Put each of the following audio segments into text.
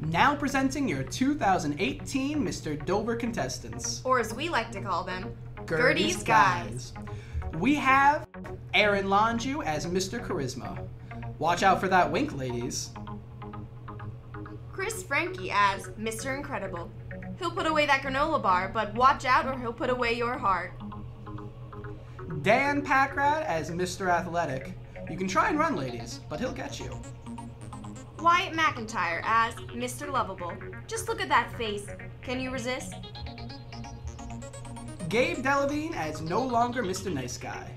Now presenting your 2018 Mr. Dover contestants. Or as we like to call them, Gertie's Guys. We have Aaron Lonju as Mr. Charisma. Watch out for that wink, ladies. Chris Frankie as Mr. Incredible. He'll put away that granola bar, but watch out or he'll put away your heart. Dan Packrad as Mr. Athletic. You can try and run, ladies, but he'll get you. Wyatt McIntyre as Mr. Lovable. Just look at that face. Can you resist? Gabe Delavine as No Longer Mr. Nice Guy.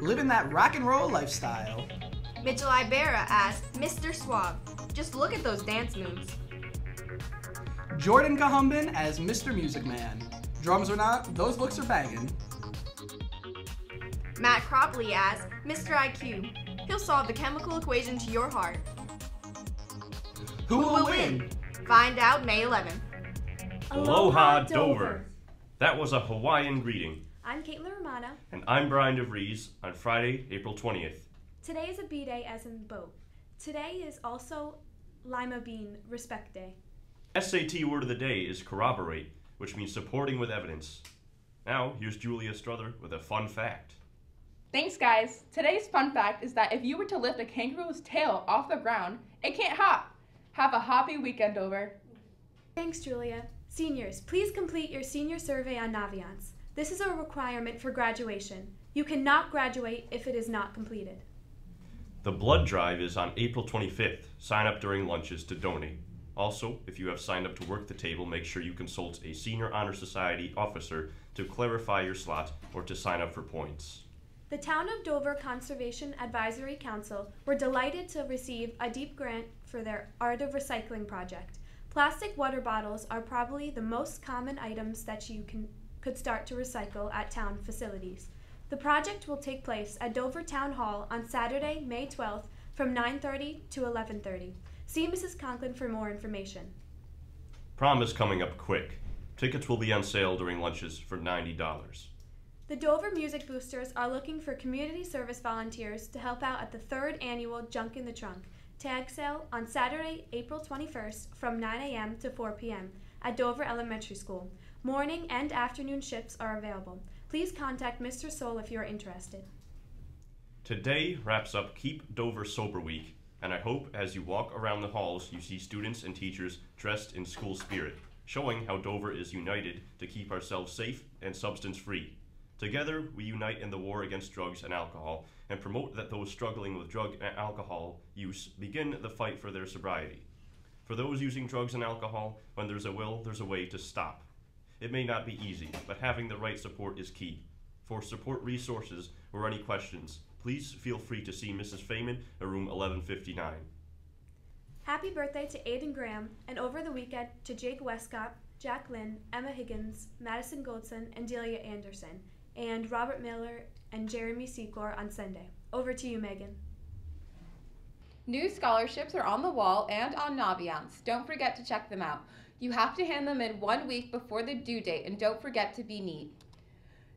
Living that rock and roll lifestyle. Mitchell Ibarra as Mr. Suave. Just look at those dance moves. Jordan Cahumbin as Mr. Music Man. Drums or not, those looks are banging. Matt Cropley as Mr. IQ. He'll solve the chemical equation to your heart. Who will win? Find out May 11th. Aloha, Dover. That was a Hawaiian greeting. I'm Caitlin Romano. And I'm Brian DeVries on Friday, April 20th. Today is a B-Day as in boat. Today is also Lima Bean Respect Day. SAT word of the day is corroborate, which means supporting with evidence. Now, here's Julia Struther with a fun fact. Thanks, guys. Today's fun fact is that if you were to lift a kangaroo's tail off the ground, it can't hop. Have a happy weekend, Dover. Thanks, Julia. Seniors, please complete your senior survey on Naviance. This is a requirement for graduation. You cannot graduate if it is not completed. The blood drive is on April 25th. Sign up during lunches to donate. Also, if you have signed up to work the table, make sure you consult a Senior Honor Society officer to clarify your slot or to sign up for points. The Town of Dover Conservation Advisory Council were delighted to receive a DEEP grant for their Art of Recycling project. Plastic water bottles are probably the most common items that you could start to recycle at town facilities. The project will take place at Dover Town Hall on Saturday, May 12th from 9:30 to 11:30. See Mrs. Conklin for more information. Prom is coming up quick. Tickets will be on sale during lunches for $90. The Dover Music Boosters are looking for community service volunteers to help out at the 3rd annual Junk in the Trunk tag sale on Saturday, April 21st from 9 a.m. to 4 p.m. at Dover Elementary School. Morning and afternoon shifts are available. Please contact Mr. Soul if you are interested. Today wraps up Keep Dover Sober Week, and I hope as you walk around the halls you see students and teachers dressed in school spirit, showing how Dover is united to keep ourselves safe and substance-free. Together, we unite in the war against drugs and alcohol and promote that those struggling with drug and alcohol use begin the fight for their sobriety. For those using drugs and alcohol, when there's a will, there's a way to stop. It may not be easy, but having the right support is key. For support resources or any questions, please feel free to see Mrs. Feynman at room 1159. Happy birthday to Aiden Graham, and over the weekend to Jake Westcott, Jack Lynn, Emma Higgins, Madison Goldson, and Delia Anderson, and Robert Miller and Jeremy Secor on Sunday. Over to you, Megan. New scholarships are on the wall and on Naviance. Don't forget to check them out. You have to hand them in 1 week before the due date, and don't forget to be neat.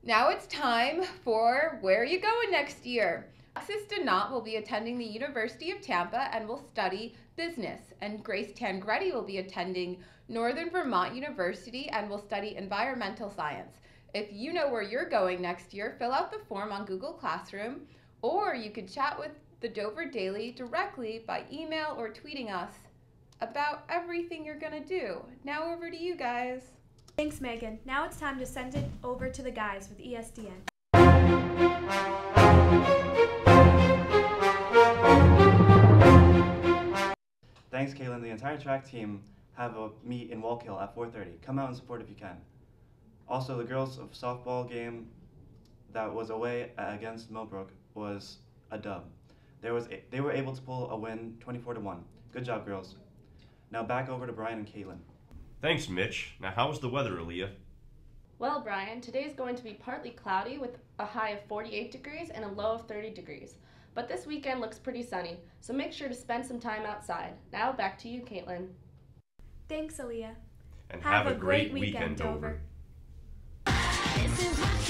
Now it's time for Where Are You Going Next Year? Alexis Donat will be attending the University of Tampa and will study business, and Grace Tangretti will be attending Northern Vermont University and will study environmental science. If you know where you're going next year, fill out the form on Google Classroom, or you could chat with the Dover Daily directly by email or tweeting us about everything you're gonna do. Now over to you guys. Thanks, Megan. Now it's time to send it over to the guys with ESDN. Thanks, Caitlin. The entire track team have a meet in Wallkill at 4:30. Come out and support if you can. Also, the girls' softball game that was away against Millbrook was a dub. They were able to pull a win 24-1. Good job, girls. Now back over to Brian and Caitlin. Thanks, Mitch. Now how's the weather, Aaliyah? Well, Brian, today is going to be partly cloudy with a high of 48 degrees and a low of 30 degrees. But this weekend looks pretty sunny, so make sure to spend some time outside. Now back to you, Caitlin. Thanks, Aaliyah. And have a great weekend, Dover. This is what